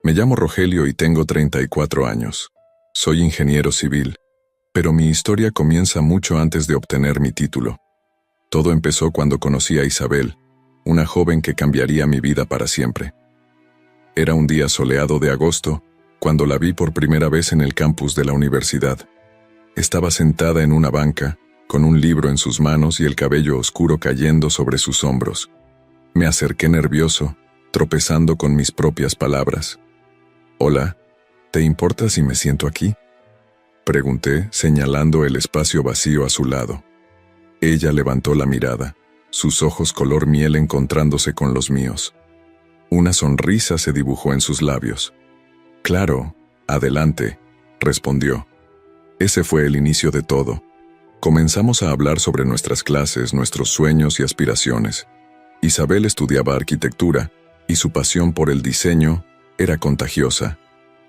Me llamo Rogelio y tengo 34 años. Soy ingeniero civil, pero mi historia comienza mucho antes de obtener mi título. Todo empezó cuando conocí a Isabel, una joven que cambiaría mi vida para siempre. Era un día soleado de agosto, cuando la vi por primera vez en el campus de la universidad. Estaba sentada en una banca, con un libro en sus manos y el cabello oscuro cayendo sobre sus hombros. Me acerqué nervioso, tropezando con mis propias palabras. «Hola, ¿te importa si me siento aquí?», pregunté, señalando el espacio vacío a su lado. Ella levantó la mirada, sus ojos color miel encontrándose con los míos. Una sonrisa se dibujó en sus labios. «Claro, adelante», respondió. Ese fue el inicio de todo. Comenzamos a hablar sobre nuestras clases, nuestros sueños y aspiraciones. Isabel estudiaba arquitectura, y su pasión por el diseño era contagiosa.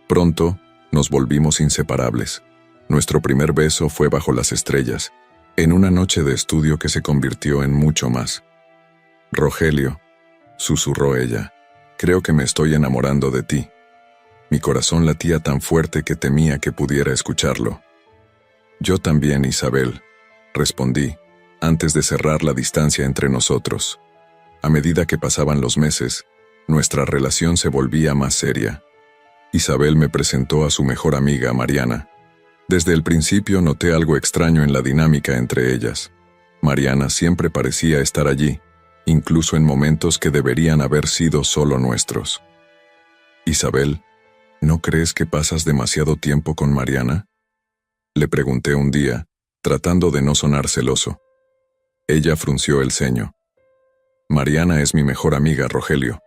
Pronto, nos volvimos inseparables. Nuestro primer beso fue bajo las estrellas, en una noche de estudio que se convirtió en mucho más. «Rogelio», susurró ella, «creo que me estoy enamorando de ti». Mi corazón latía tan fuerte que temía que pudiera escucharlo. «Yo también, Isabel», respondí, antes de cerrar la distancia entre nosotros. A medida que pasaban los meses, nuestra relación se volvía más seria. Isabel me presentó a su mejor amiga, Mariana. Desde el principio noté algo extraño en la dinámica entre ellas. Mariana siempre parecía estar allí, incluso en momentos que deberían haber sido solo nuestros. «Isabel, ¿no crees que pasas demasiado tiempo con Mariana?», le pregunté un día, tratando de no sonar celoso. Ella frunció el ceño. «Mariana es mi mejor amiga, Rogelio.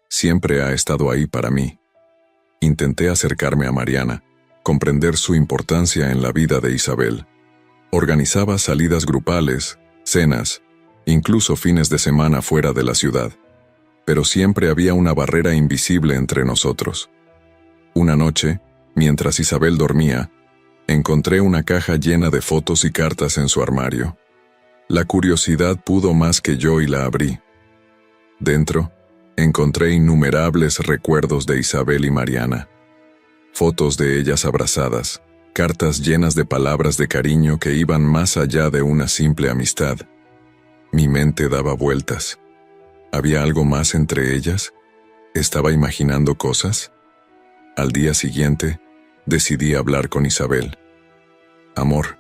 Siempre ha estado ahí para mí». Intenté acercarme a Mariana, comprender su importancia en la vida de Isabel. Organizaba salidas grupales, cenas, incluso fines de semana fuera de la ciudad. Pero siempre había una barrera invisible entre nosotros. Una noche, mientras Isabel dormía, encontré una caja llena de fotos y cartas en su armario. La curiosidad pudo más que yo y la abrí. Dentro, encontré innumerables recuerdos de Isabel y Mariana. Fotos de ellas abrazadas, cartas llenas de palabras de cariño que iban más allá de una simple amistad. Mi mente daba vueltas. ¿Había algo más entre ellas? ¿Estaba imaginando cosas? Al día siguiente, decidí hablar con Isabel. «Amor,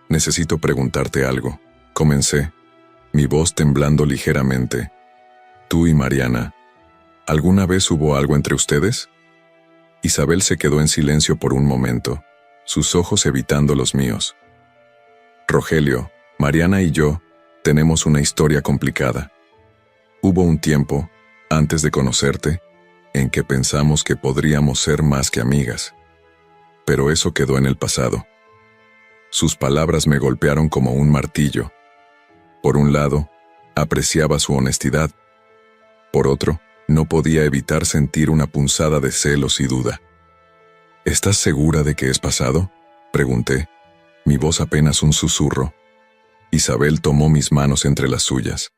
necesito preguntarte algo», comencé, mi voz temblando ligeramente. «Tú y Mariana, ¿alguna vez hubo algo entre ustedes?». Isabel se quedó en silencio por un momento, sus ojos evitando los míos. «Rogelio, Mariana y yo tenemos una historia complicada. Hubo un tiempo, antes de conocerte, en que pensamos que podríamos ser más que amigas. Pero eso quedó en el pasado». Sus palabras me golpearon como un martillo. Por un lado, apreciaba su honestidad. Por otro, no podía evitar sentir una punzada de celos y duda. «¿Estás segura de que es pasado?», pregunté, mi voz apenas un susurro. Isabel tomó mis manos entre las suyas.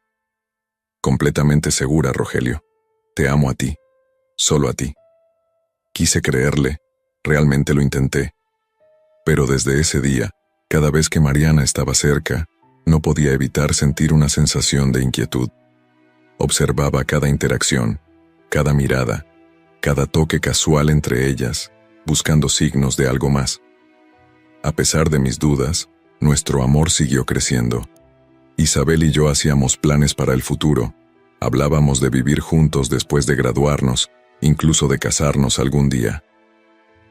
«Completamente segura, Rogelio. Te amo a ti. Solo a ti». Quise creerle, realmente lo intenté. Pero desde ese día, cada vez que Mariana estaba cerca, no podía evitar sentir una sensación de inquietud. Observaba cada interacción, cada mirada, cada toque casual entre ellas, buscando signos de algo más. A pesar de mis dudas, nuestro amor siguió creciendo. Isabel y yo hacíamos planes para el futuro. Hablábamos de vivir juntos después de graduarnos, incluso de casarnos algún día.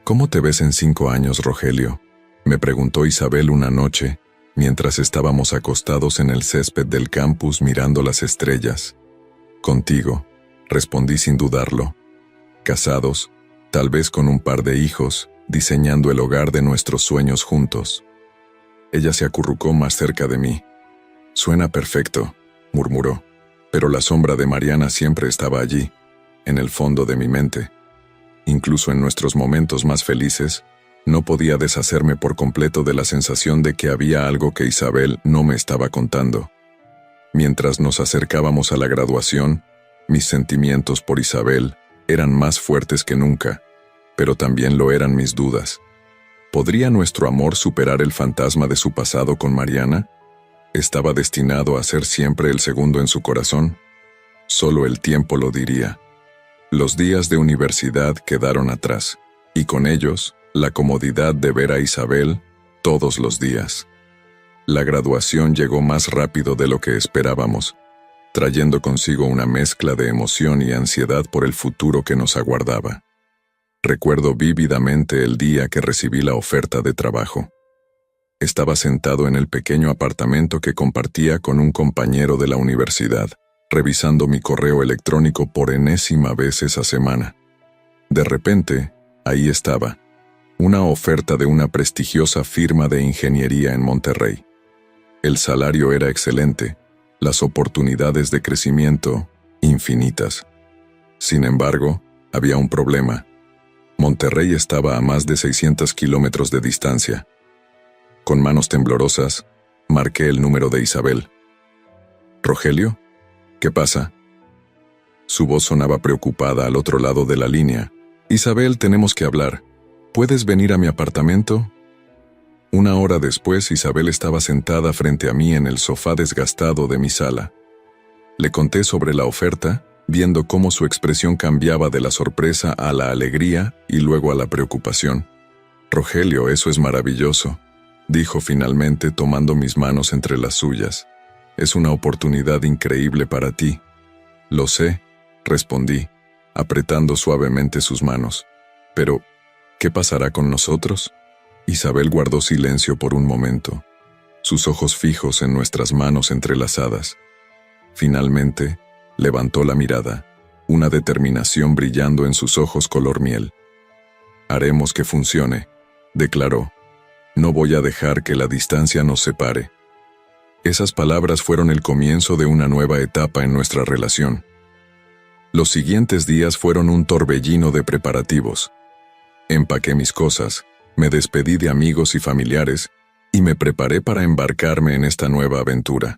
«¿Cómo te ves en 5 años, Rogelio?», me preguntó Isabel una noche, mientras estábamos acostados en el césped del campus mirando las estrellas. «Contigo», respondí sin dudarlo. «Casados, tal vez con un par de hijos, diseñando el hogar de nuestros sueños juntos». Ella se acurrucó más cerca de mí. «Suena perfecto», murmuró, pero la sombra de Mariana siempre estaba allí, en el fondo de mi mente. Incluso en nuestros momentos más felices, no podía deshacerme por completo de la sensación de que había algo que Isabel no me estaba contando. Mientras nos acercábamos a la graduación, mis sentimientos por Isabel eran más fuertes que nunca, pero también lo eran mis dudas. ¿Podría nuestro amor superar el fantasma de su pasado con Mariana? ¿Estaba destinado a ser siempre el segundo en su corazón? Solo el tiempo lo diría. Los días de universidad quedaron atrás, y con ellos, la comodidad de ver a Isabel todos los días. La graduación llegó más rápido de lo que esperábamos, trayendo consigo una mezcla de emoción y ansiedad por el futuro que nos aguardaba. Recuerdo vívidamente el día que recibí la oferta de trabajo. Estaba sentado en el pequeño apartamento que compartía con un compañero de la universidad, revisando mi correo electrónico por enésima vez esa semana. De repente, ahí estaba, una oferta de una prestigiosa firma de ingeniería en Monterrey. El salario era excelente, las oportunidades de crecimiento infinitas. Sin embargo, había un problema. Monterrey estaba a más de 600 kilómetros de distancia. Con manos temblorosas, marqué el número de Isabel. «¿Rogelio? ¿Qué pasa?» Su voz sonaba preocupada al otro lado de la línea. «Isabel, tenemos que hablar. ¿Puedes venir a mi apartamento?» Una hora después, Isabel estaba sentada frente a mí en el sofá desgastado de mi sala. Le conté sobre la oferta, viendo cómo su expresión cambiaba de la sorpresa a la alegría y luego a la preocupación. «Rogelio, eso es maravilloso», dijo finalmente tomando mis manos entre las suyas. «Es una oportunidad increíble para ti». «Lo sé», respondí, apretando suavemente sus manos. «Pero, ¿qué pasará con nosotros?» Isabel guardó silencio por un momento, sus ojos fijos en nuestras manos entrelazadas. Finalmente, levantó la mirada, una determinación brillando en sus ojos color miel. «Haremos que funcione», declaró. «No voy a dejar que la distancia nos separe». Esas palabras fueron el comienzo de una nueva etapa en nuestra relación. Los siguientes días fueron un torbellino de preparativos. Empaqué mis cosas, me despedí de amigos y familiares, y me preparé para embarcarme en esta nueva aventura.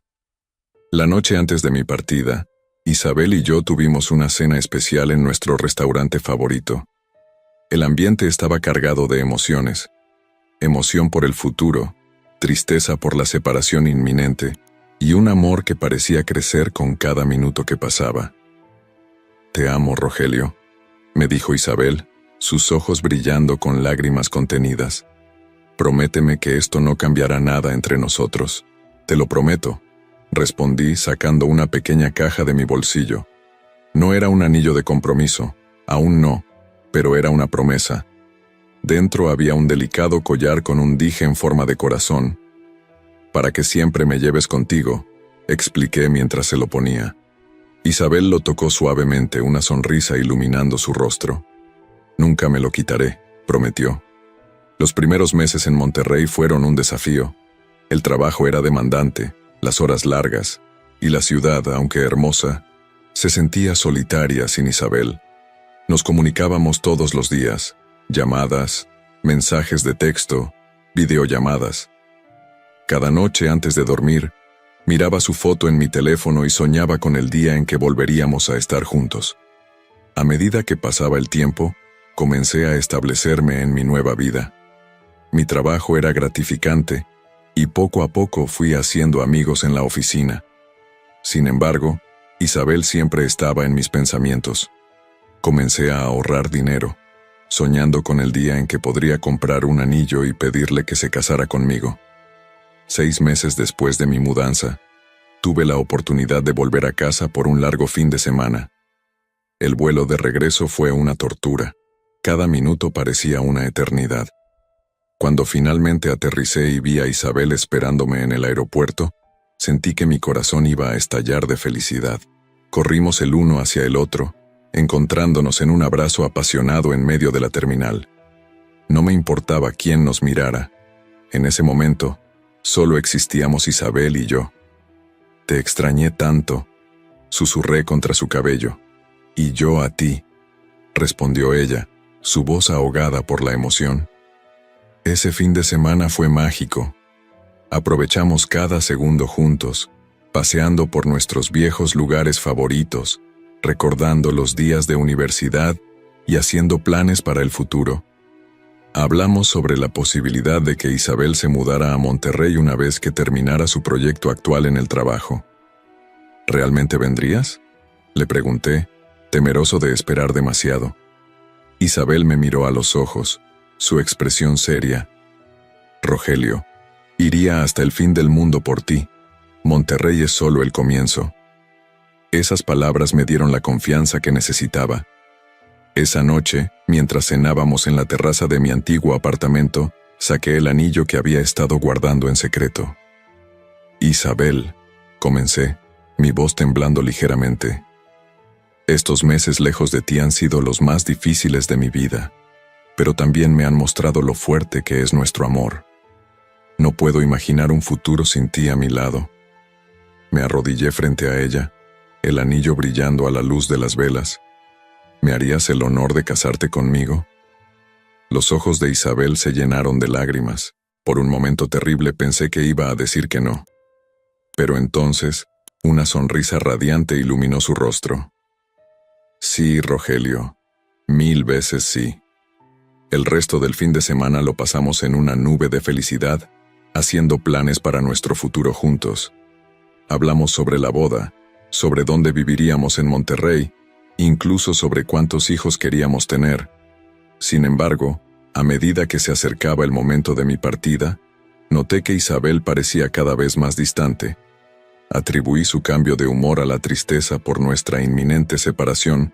La noche antes de mi partida, Isabel y yo tuvimos una cena especial en nuestro restaurante favorito. El ambiente estaba cargado de emociones. Emoción por el futuro, tristeza por la separación inminente, y un amor que parecía crecer con cada minuto que pasaba. «Te amo, Rogelio», me dijo Isabel, sus ojos brillando con lágrimas contenidas. «Prométeme que esto no cambiará nada entre nosotros». «Te lo prometo», respondí sacando una pequeña caja de mi bolsillo. No era un anillo de compromiso, aún no, pero era una promesa. Dentro había un delicado collar con un dije en forma de corazón. «Para que siempre me lleves contigo», expliqué mientras se lo ponía. Isabel lo tocó suavemente, una sonrisa iluminando su rostro. «Nunca me lo quitaré», prometió. Los primeros meses en Monterrey fueron un desafío. El trabajo era demandante, las horas largas, y la ciudad, aunque hermosa, se sentía solitaria sin Isabel. Nos comunicábamos todos los días, llamadas, mensajes de texto, videollamadas. Cada noche antes de dormir, miraba su foto en mi teléfono y soñaba con el día en que volveríamos a estar juntos. A medida que pasaba el tiempo, comencé a establecerme en mi nueva vida. Mi trabajo era gratificante y poco a poco fui haciendo amigos en la oficina. Sin embargo, Isabel siempre estaba en mis pensamientos. Comencé a ahorrar dinero, soñando con el día en que podría comprar un anillo y pedirle que se casara conmigo. 6 meses después de mi mudanza, tuve la oportunidad de volver a casa por un largo fin de semana. El vuelo de regreso fue una tortura. Cada minuto parecía una eternidad. Cuando finalmente aterricé y vi a Isabel esperándome en el aeropuerto, sentí que mi corazón iba a estallar de felicidad. Corrimos el uno hacia el otro, encontrándonos en un abrazo apasionado en medio de la terminal. No me importaba quién nos mirara. En ese momento, solo existíamos Isabel y yo. «Te extrañé tanto», susurré contra su cabello. «Y yo a ti», respondió ella, su voz ahogada por la emoción. Ese fin de semana fue mágico. Aprovechamos cada segundo juntos, paseando por nuestros viejos lugares favoritos, recordando los días de universidad y haciendo planes para el futuro. Hablamos sobre la posibilidad de que Isabel se mudara a Monterrey una vez que terminara su proyecto actual en el trabajo. ¿Realmente vendrías?, le pregunté, temeroso de esperar demasiado. Isabel me miró a los ojos, su expresión seria. Rogelio, iría hasta el fin del mundo por ti. Monterrey es solo el comienzo. Esas palabras me dieron la confianza que necesitaba. Esa noche, mientras cenábamos en la terraza de mi antiguo apartamento, saqué el anillo que había estado guardando en secreto. Isabel, comencé, mi voz temblando ligeramente. Estos meses lejos de ti han sido los más difíciles de mi vida, pero también me han mostrado lo fuerte que es nuestro amor. No puedo imaginar un futuro sin ti a mi lado. Me arrodillé frente a ella, el anillo brillando a la luz de las velas. ¿Me harías el honor de casarte conmigo? Los ojos de Isabel se llenaron de lágrimas. Por un momento terrible pensé que iba a decir que no. Pero entonces, una sonrisa radiante iluminó su rostro. Sí, Rogelio, 1000 veces sí. El resto del fin de semana lo pasamos en una nube de felicidad, haciendo planes para nuestro futuro juntos. Hablamos sobre la boda, sobre dónde viviríamos en Monterrey, incluso sobre cuántos hijos queríamos tener. Sin embargo, a medida que se acercaba el momento de mi partida, noté que Isabel parecía cada vez más distante. Atribuí su cambio de humor a la tristeza por nuestra inminente separación,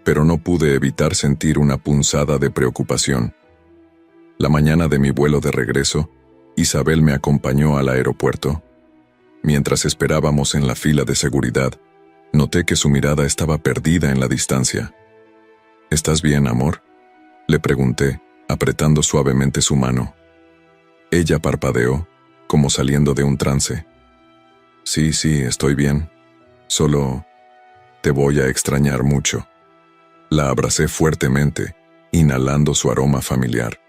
pero no pude evitar sentir una punzada de preocupación. La mañana de mi vuelo de regreso, Isabel me acompañó al aeropuerto. Mientras esperábamos en la fila de seguridad, noté que su mirada estaba perdida en la distancia. ¿Estás bien, amor?, le pregunté, apretando suavemente su mano. Ella parpadeó, como saliendo de un trance. Sí, estoy bien. Solo te voy a extrañar mucho. La abracé fuertemente, inhalando su aroma familiar.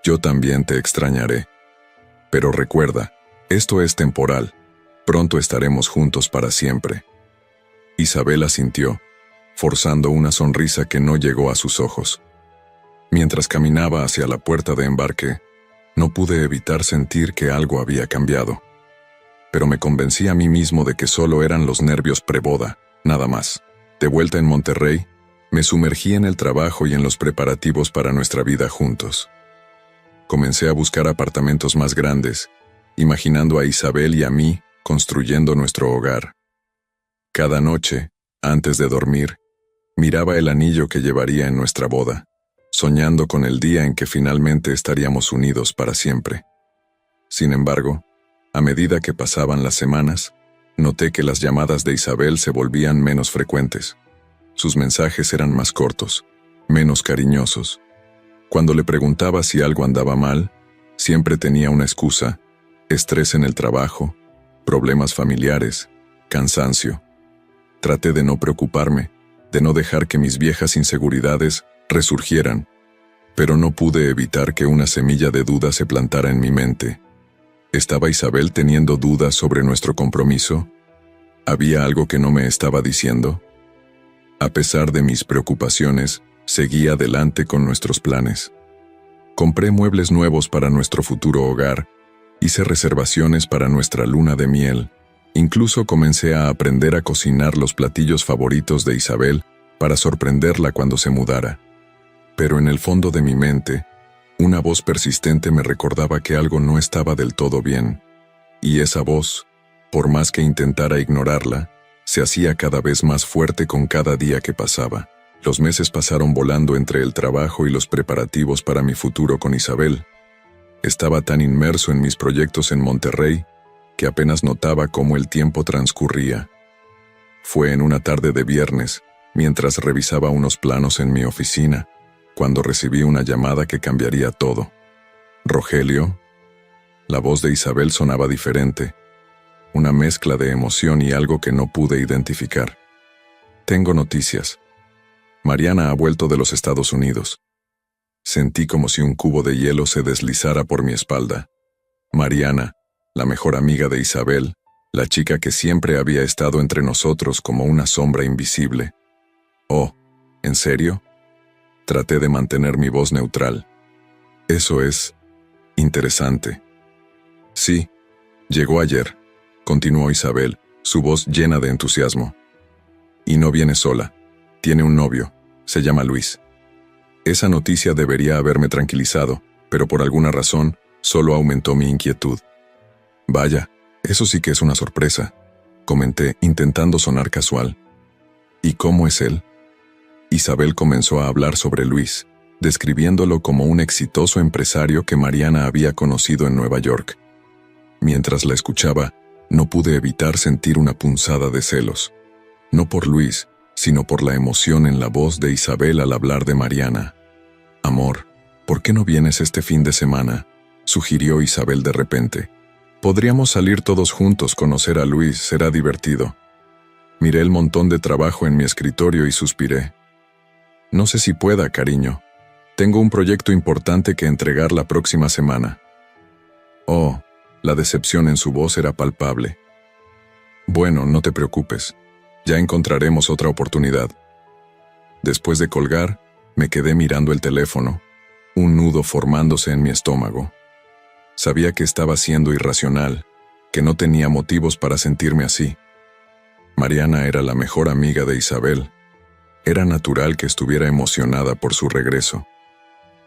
Yo también te extrañaré. Pero recuerda, esto es temporal. Pronto estaremos juntos para siempre. Isabel asintió, forzando una sonrisa que no llegó a sus ojos. Mientras caminaba hacia la puerta de embarque, no pude evitar sentir que algo había cambiado. Pero me convencí a mí mismo de que solo eran los nervios preboda, nada más. De vuelta en Monterrey, me sumergí en el trabajo y en los preparativos para nuestra vida juntos. Comencé a buscar apartamentos más grandes, imaginando a Isabel y a mí construyendo nuestro hogar. Cada noche, antes de dormir, miraba el anillo que llevaría en nuestra boda, soñando con el día en que finalmente estaríamos unidos para siempre. Sin embargo, a medida que pasaban las semanas, noté que las llamadas de Isabel se volvían menos frecuentes. Sus mensajes eran más cortos, menos cariñosos. Cuando le preguntaba si algo andaba mal, siempre tenía una excusa: estrés en el trabajo, problemas familiares, cansancio. Traté de no preocuparme, de no dejar que mis viejas inseguridades resurgieran, pero no pude evitar que una semilla de duda se plantara en mi mente. ¿Estaba Isabel teniendo dudas sobre nuestro compromiso? ¿Había algo que no me estaba diciendo? A pesar de mis preocupaciones, seguí adelante con nuestros planes. Compré muebles nuevos para nuestro futuro hogar, hice reservaciones para nuestra luna de miel, incluso comencé a aprender a cocinar los platillos favoritos de Isabel para sorprenderla cuando se mudara. Pero en el fondo de mi mente, una voz persistente me recordaba que algo no estaba del todo bien, y esa voz, por más que intentara ignorarla, se hacía cada vez más fuerte con cada día que pasaba. Los meses pasaron volando entre el trabajo y los preparativos para mi futuro con Isabel. Estaba tan inmerso en mis proyectos en Monterrey que apenas notaba cómo el tiempo transcurría. Fue en una tarde de viernes, mientras revisaba unos planos en mi oficina, cuando recibí una llamada que cambiaría todo. «Rogelio». La voz de Isabel sonaba diferente, una mezcla de emoción y algo que no pude identificar. «Tengo noticias. Mariana ha vuelto de los Estados Unidos». Sentí como si un cubo de hielo se deslizara por mi espalda. Mariana, la mejor amiga de Isabel, la chica que siempre había estado entre nosotros como una sombra invisible, Oh, ¿en serio? Traté de mantener mi voz neutral. Eso es interesante. Sí, llegó ayer, continuó Isabel, su voz llena de entusiasmo. Y no viene sola. Tiene un novio. Se llama Luis. Esa noticia debería haberme tranquilizado, pero por alguna razón, solo aumentó mi inquietud. Vaya, eso sí que es una sorpresa, comenté, intentando sonar casual. ¿Y cómo es él? Isabel comenzó a hablar sobre Luis, describiéndolo como un exitoso empresario que Mariana había conocido en Nueva York. Mientras la escuchaba, no pude evitar sentir una punzada de celos. No por Luis, sino por la emoción en la voz de Isabel al hablar de Mariana. Amor, ¿por qué no vienes este fin de semana?, sugirió Isabel de repente. Podríamos salir todos juntos, conocer a Luis, será divertido. Miré el montón de trabajo en mi escritorio y suspiré. No sé si pueda, cariño. Tengo un proyecto importante que entregar la próxima semana. Oh, la decepción en su voz era palpable. Bueno, no te preocupes. Ya encontraremos otra oportunidad. Después de colgar, me quedé mirando el teléfono, un nudo formándose en mi estómago. Sabía que estaba siendo irracional, que no tenía motivos para sentirme así. Mariana era la mejor amiga de Isabel. Era natural que estuviera emocionada por su regreso.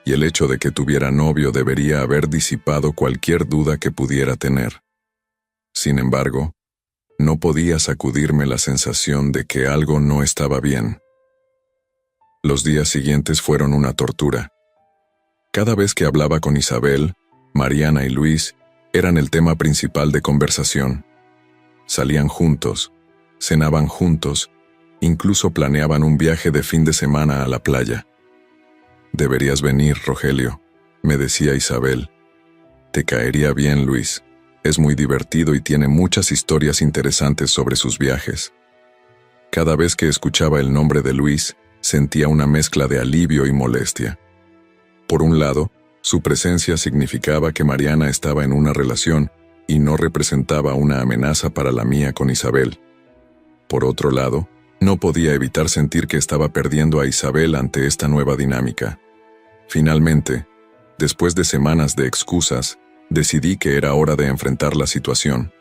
Y el hecho de que tuviera novio debería haber disipado cualquier duda que pudiera tener. Sin embargo, no podía sacudirme la sensación de que algo no estaba bien. Los días siguientes fueron una tortura. Cada vez que hablaba con Isabel, Mariana y Luis eran el tema principal de conversación. Salían juntos, cenaban juntos, incluso planeaban un viaje de fin de semana a la playa. Deberías venir, Rogelio, me decía Isabel. Te caería bien, Luis. Es muy divertido y tiene muchas historias interesantes sobre sus viajes. Cada vez que escuchaba el nombre de Luis, sentía una mezcla de alivio y molestia. Por un lado, su presencia significaba que Mariana estaba en una relación y no representaba una amenaza para la mía con Isabel. Por otro lado, no podía evitar sentir que estaba perdiendo a Isabel ante esta nueva dinámica. Finalmente, después de semanas de excusas, decidí que era hora de enfrentar la situación.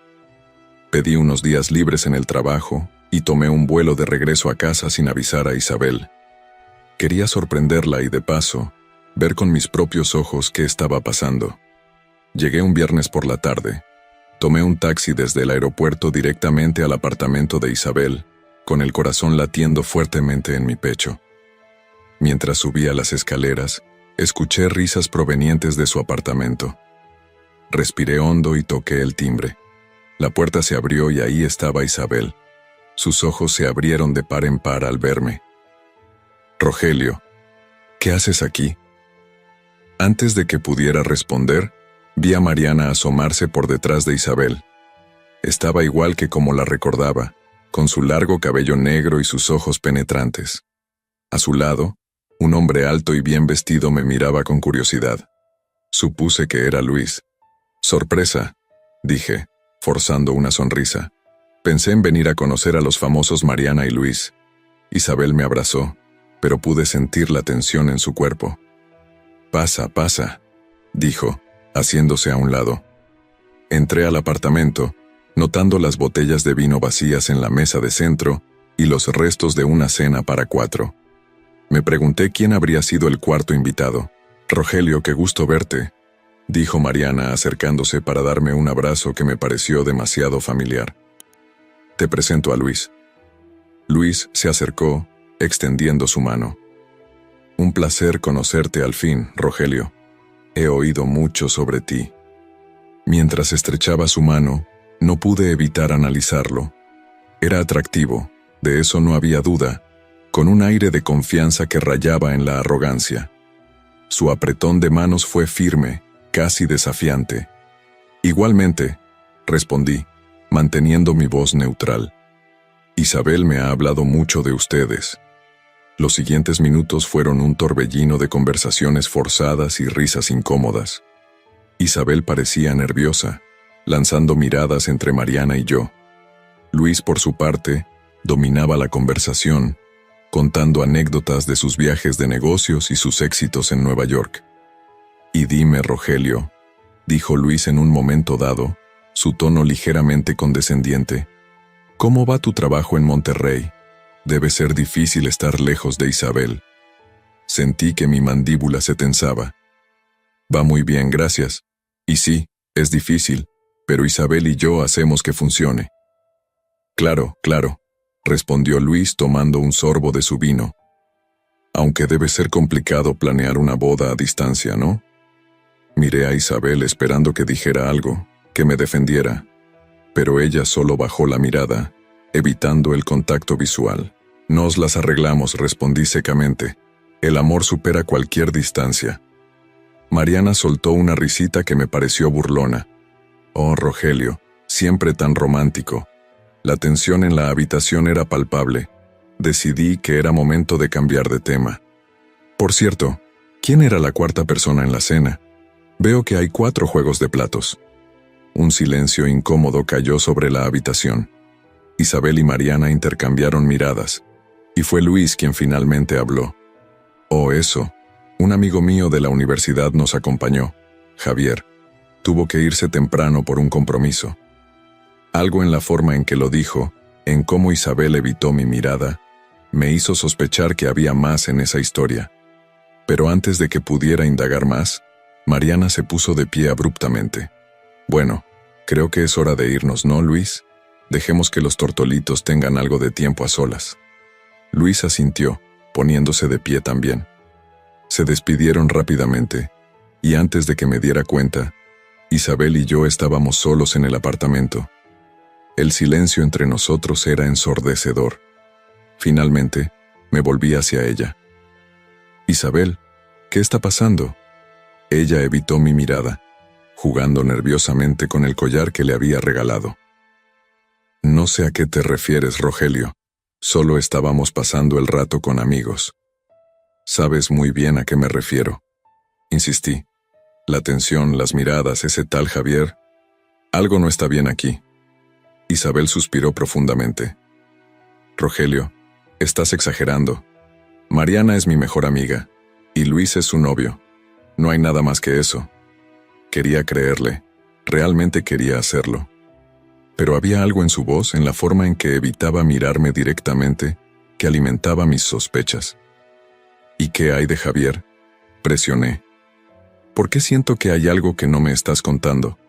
Pedí unos días libres en el trabajo y tomé un vuelo de regreso a casa sin avisar a Isabel. Quería sorprenderla y, de paso, ver con mis propios ojos qué estaba pasando. Llegué un viernes por la tarde. Tomé un taxi desde el aeropuerto directamente al apartamento de Isabel, con el corazón latiendo fuertemente en mi pecho. Mientras subía las escaleras, escuché risas provenientes de su apartamento. Respiré hondo y toqué el timbre. La puerta se abrió y ahí estaba Isabel. Sus ojos se abrieron de par en par al verme. Rogelio, ¿qué haces aquí? Antes de que pudiera responder, vi a Mariana asomarse por detrás de Isabel. Estaba igual que como la recordaba, con su largo cabello negro y sus ojos penetrantes. A su lado, un hombre alto y bien vestido me miraba con curiosidad. Supuse que era Luis. Sorpresa, dije, forzando una sonrisa. Pensé en venir a conocer a los famosos Mariana y Luis. Isabel me abrazó, pero pude sentir la tensión en su cuerpo. Pasa, pasa, dijo, haciéndose a un lado. Entré al apartamento, notando las botellas de vino vacías en la mesa de centro y los restos de una cena para 4. Me pregunté quién habría sido el cuarto invitado. Rogelio, qué gusto verte, dijo Mariana acercándose para darme un abrazo que me pareció demasiado familiar. Te presento a Luis. Luis se acercó, extendiendo su mano. Un placer conocerte al fin, Rogelio. He oído mucho sobre ti. Mientras estrechaba su mano, no pude evitar analizarlo. Era atractivo, de eso no había duda, con un aire de confianza que rayaba en la arrogancia. Su apretón de manos fue firme, casi desafiante. Igualmente, respondí, manteniendo mi voz neutral. Isabel me ha hablado mucho de ustedes. Los siguientes minutos fueron un torbellino de conversaciones forzadas y risas incómodas. Isabel parecía nerviosa, lanzando miradas entre Mariana y yo. Luis, por su parte, dominaba la conversación, contando anécdotas de sus viajes de negocios y sus éxitos en Nueva York. «Y dime, Rogelio», dijo Luis en un momento dado, su tono ligeramente condescendiente, «¿cómo va tu trabajo en Monterrey? Debe ser difícil estar lejos de Isabel». Sentí que mi mandíbula se tensaba. «Va muy bien, gracias. Y sí, es difícil, pero Isabel y yo hacemos que funcione». «Claro, claro», respondió Luis tomando un sorbo de su vino. «Aunque debe ser complicado planear una boda a distancia, ¿no?» Miré a Isabel esperando que dijera algo, que me defendiera, pero ella solo bajó la mirada, evitando el contacto visual. «Nos las arreglamos», respondí secamente. «El amor supera cualquier distancia». Mariana soltó una risita que me pareció burlona. «Oh, Rogelio, siempre tan romántico». La tensión en la habitación era palpable. Decidí que era momento de cambiar de tema. «Por cierto, ¿quién era la cuarta persona en la cena? Veo que hay 4 juegos de platos». Un silencio incómodo cayó sobre la habitación. Isabel y Mariana intercambiaron miradas, y fue Luis quien finalmente habló. «Oh, eso. Un amigo mío de la universidad nos acompañó, Javier. Tuvo que irse temprano por un compromiso». Algo en la forma en que lo dijo, en cómo Isabel evitó mi mirada, me hizo sospechar que había más en esa historia. Pero antes de que pudiera indagar más, Mariana se puso de pie abruptamente. «Bueno, creo que es hora de irnos, ¿no, Luis? Dejemos que los tortolitos tengan algo de tiempo a solas». Luis asintió, poniéndose de pie también. Se despidieron rápidamente, y antes de que me diera cuenta, Isabel y yo estábamos solos en el apartamento. El silencio entre nosotros era ensordecedor. Finalmente, me volví hacia ella. «Isabel, ¿qué está pasando?» Ella evitó mi mirada, jugando nerviosamente con el collar que le había regalado. «No sé a qué te refieres, Rogelio. Solo estábamos pasando el rato con amigos». «Sabes muy bien a qué me refiero», insistí. «La tensión, las miradas, ese tal Javier. Algo no está bien aquí». Isabel suspiró profundamente. «Rogelio, estás exagerando. Mariana es mi mejor amiga, y Luis es su novio. No hay nada más que eso». Quería creerle, realmente quería hacerlo. Pero había algo en su voz, en la forma en que evitaba mirarme directamente, que alimentaba mis sospechas. «¿Y qué hay de Javier?», presioné. «¿Por qué siento que hay algo que no me estás contando?»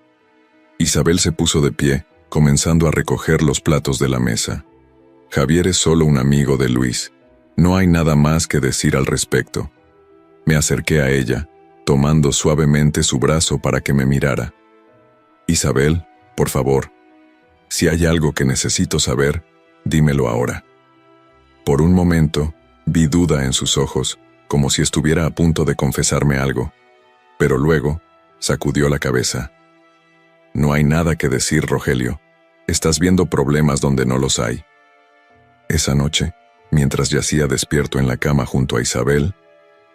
Isabel se puso de pie, comenzando a recoger los platos de la mesa. «Javier es solo un amigo de Luis. No hay nada más que decir al respecto». Me acerqué a ella, tomando suavemente su brazo para que me mirara. «Isabel, por favor, si hay algo que necesito saber, dímelo ahora». Por un momento, vi duda en sus ojos, como si estuviera a punto de confesarme algo, pero luego sacudió la cabeza. «No hay nada que decir, Rogelio. Estás viendo problemas donde no los hay». Esa noche, mientras yacía despierto en la cama junto a Isabel,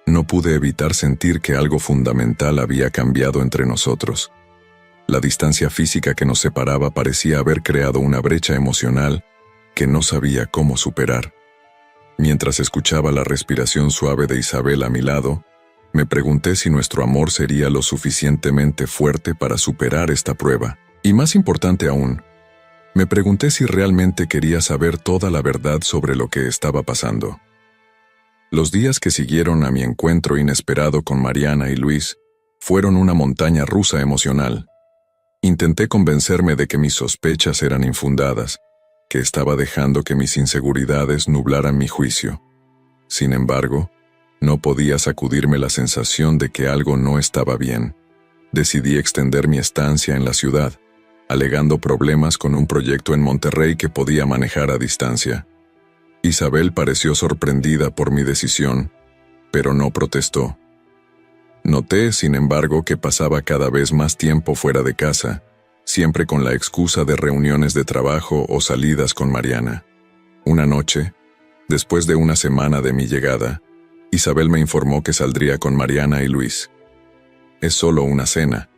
no pude evitar sentir que algo fundamental había cambiado entre nosotros. La distancia física que nos separaba parecía haber creado una brecha emocional que no sabía cómo superar. Mientras escuchaba la respiración suave de Isabel a mi lado, me pregunté si nuestro amor sería lo suficientemente fuerte para superar esta prueba. Y más importante aún, me pregunté si realmente quería saber toda la verdad sobre lo que estaba pasando. Los días que siguieron a mi encuentro inesperado con Mariana y Luis fueron una montaña rusa emocional. Intenté convencerme de que mis sospechas eran infundadas, que estaba dejando que mis inseguridades nublaran mi juicio. Sin embargo, no podía sacudirme la sensación de que algo no estaba bien. Decidí extender mi estancia en la ciudad, alegando problemas con un proyecto en Monterrey que podía manejar a distancia. Isabel pareció sorprendida por mi decisión, pero no protestó. Noté, sin embargo, que pasaba cada vez más tiempo fuera de casa, siempre con la excusa de reuniones de trabajo o salidas con Mariana. Una noche, después de una semana de mi llegada, Isabel me informó que saldría con Mariana y Luis. «Es solo una cena»,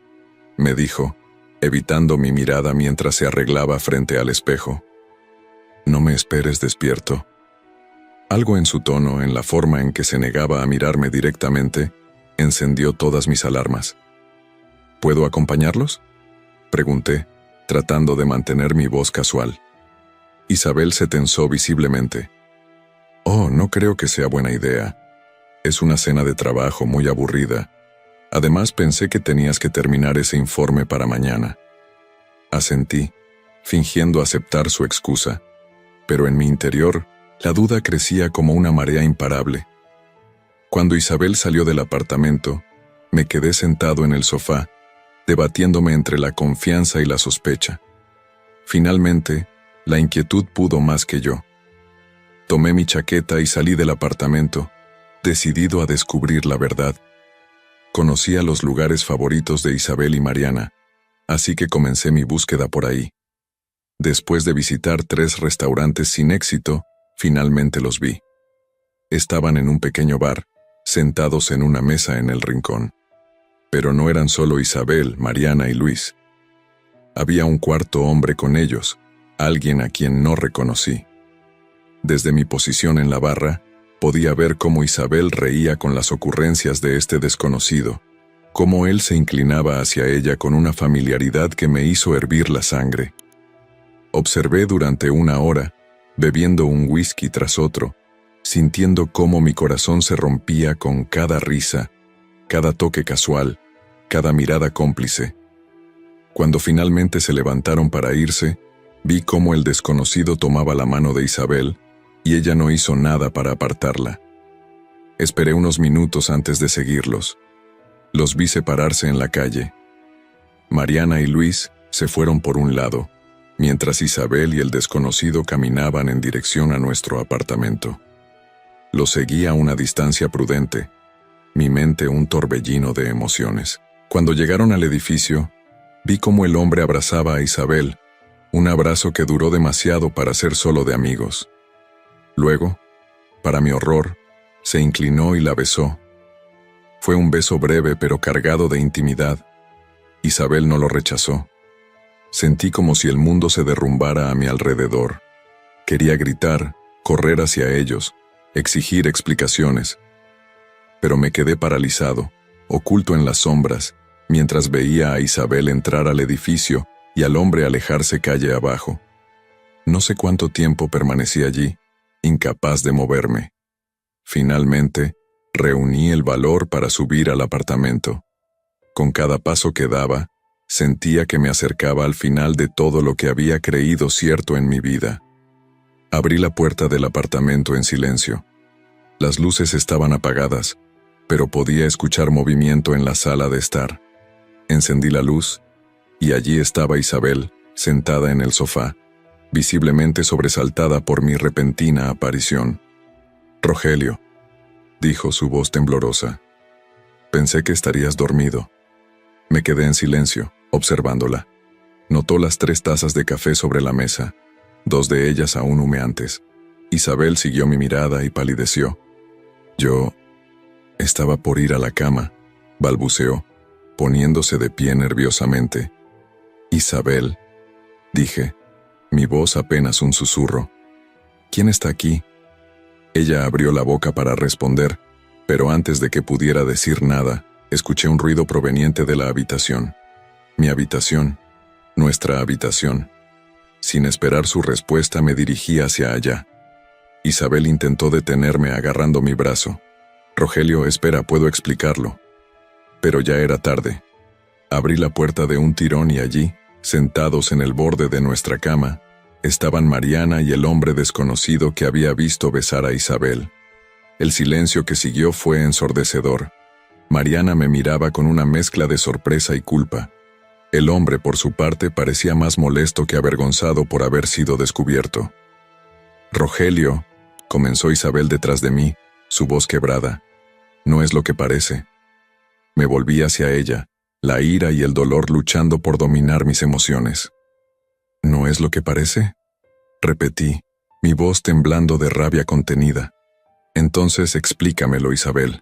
me dijo, evitando mi mirada mientras se arreglaba frente al espejo. «No me esperes despierto». Algo en su tono, en la forma en que se negaba a mirarme directamente, encendió todas mis alarmas. ¿Puedo acompañarlos?, pregunté, tratando de mantener mi voz casual. Isabel se tensó visiblemente. Oh, no creo que sea buena idea. Es una cena de trabajo muy aburrida. Además, pensé que tenías que terminar ese informe para mañana. Asentí, fingiendo aceptar su excusa, pero en mi interior, la duda crecía como una marea imparable. Cuando Isabel salió del apartamento, me quedé sentado en el sofá, debatiéndome entre la confianza y la sospecha. Finalmente, la inquietud pudo más que yo. Tomé mi chaqueta y salí del apartamento, decidido a descubrir la verdad. Conocía los lugares favoritos de Isabel y Mariana, así que comencé mi búsqueda por ahí. Después de visitar 3 restaurantes sin éxito, finalmente los vi. Estaban en un pequeño bar, sentados en una mesa en el rincón. Pero no eran solo Isabel, Mariana y Luis. Había un cuarto hombre con ellos, alguien a quien no reconocí. Desde mi posición en la barra, podía ver cómo Isabel reía con las ocurrencias de este desconocido, cómo él se inclinaba hacia ella con una familiaridad que me hizo hervir la sangre. Observé durante 1 hora, bebiendo un whisky tras otro, sintiendo cómo mi corazón se rompía con cada risa, cada toque casual, cada mirada cómplice. Cuando finalmente se levantaron para irse, vi cómo el desconocido tomaba la mano de Isabel y ella no hizo nada para apartarla. Esperé unos minutos antes de seguirlos. Los vi separarse en la calle. Mariana y Luis se fueron por un lado, mientras Isabel y el desconocido caminaban en dirección a nuestro apartamento. Los seguí a una distancia prudente, mi mente un torbellino de emociones. Cuando llegaron al edificio, vi cómo el hombre abrazaba a Isabel, un abrazo que duró demasiado para ser solo de amigos. Luego, para mi horror, se inclinó y la besó. Fue un beso breve pero cargado de intimidad. Isabel no lo rechazó. Sentí como si el mundo se derrumbara a mi alrededor. Quería gritar, correr hacia ellos, exigir explicaciones. Pero me quedé paralizado, oculto en las sombras, mientras veía a Isabel entrar al edificio y al hombre alejarse calle abajo. No sé cuánto tiempo permanecí allí, incapaz de moverme. Finalmente, reuní el valor para subir al apartamento. Con cada paso que daba, sentía que me acercaba al final de todo lo que había creído cierto en mi vida. Abrí la puerta del apartamento en silencio. Las luces estaban apagadas, pero podía escuchar movimiento en la sala de estar. Encendí la luz, y allí estaba Isabel, sentada en el sofá, visiblemente sobresaltada por mi repentina aparición. «Rogelio», dijo su voz temblorosa. «Pensé que estarías dormido». Me quedé en silencio, observándola. Notó las 3 tazas de café sobre la mesa, 2 de ellas aún humeantes. Isabel siguió mi mirada y palideció. Yo estaba por ir a la cama, balbuceó, poniéndose de pie nerviosamente. «Isabel», dije, mi voz apenas un susurro. «¿Quién está aquí?» Ella abrió la boca para responder, pero antes de que pudiera decir nada, escuché un ruido proveniente de la habitación. Mi habitación, nuestra habitación. Sin esperar su respuesta me dirigí hacia allá. Isabel intentó detenerme agarrando mi brazo. «Rogelio, espera, puedo explicarlo». Pero ya era tarde. Abrí la puerta de un tirón y allí, sentados en el borde de nuestra cama, estaban Mariana y el hombre desconocido que había visto besar a Isabel. El silencio que siguió fue ensordecedor. Mariana me miraba con una mezcla de sorpresa y culpa. El hombre, por su parte, parecía más molesto que avergonzado por haber sido descubierto. «Rogelio», comenzó Isabel detrás de mí, su voz quebrada. «No es lo que parece». Me volví hacia ella, la ira y el dolor luchando por dominar mis emociones. «¿No es lo que parece?», repetí, mi voz temblando de rabia contenida. «Entonces explícamelo, Isabel.